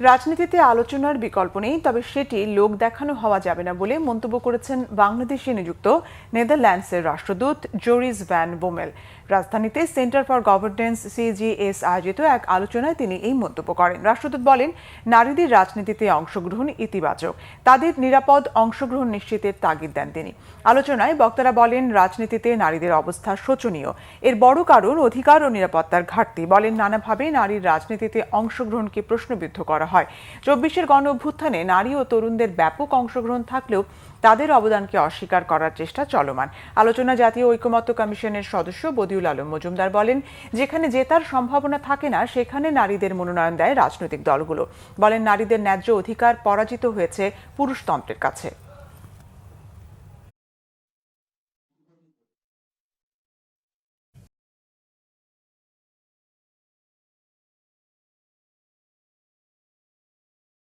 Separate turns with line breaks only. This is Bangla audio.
রাজনীতিতে আলোচনার বিকল্প নেই, তবে সেটি লোক দেখানো হওয়া যাবে না বলে মন্তব্য করেছেন বাংলাদেশে নিযুক্ত নেদারল্যান্ডসের রাষ্ট্রদূত জোরিস ভ্যান বোমেল। রাজধানীতে সেন্টার ফর গভর্নেন্স CGS আয়োজিত এক আলোচনায় তিনি এই মন্তব্য করেন। রাষ্ট্রদূত বলেন, নারীদের রাজনীতিতে অংশগ্রহণ ইতিবাচক, তাদের নিরাপদ অংশগ্রহণ নিশ্চিতের তাগিদ দেন তিনি। আলোচনায় বক্তারা বলেন, রাজনীতিতে নারীদের অবস্থা শোচনীয়, এর বড় কারণ অধিকার ও নিরাপত্তার ঘাটতি। বলেন, নানাভাবে নারীর রাজনীতিতে অংশগ্রহণকে প্রশ্নবিদ্ধ করা হয়। 24-এর গণ অভ্যুত্থানে নারী ও তরুণদের ব্যাপক অংশগ্রহণ থাকলেও তাদের অবদানকে অস্বীকার করার চেষ্টা চলমান। আলোচনা জাতীয় ঐকমত্য কমিশনের সদস্য বদিউল আলম মজুমদার বলেন, যেখানে জেতার সম্ভাবনা থাকে না সেখানে নারীদের মনোনয়ন দেয় রাজনৈতিক দলগুলো। বলেন, নারীদের ন্যায্য অধিকার পরাজিত হয়েছে পুরুষতন্ত্রের কাছে।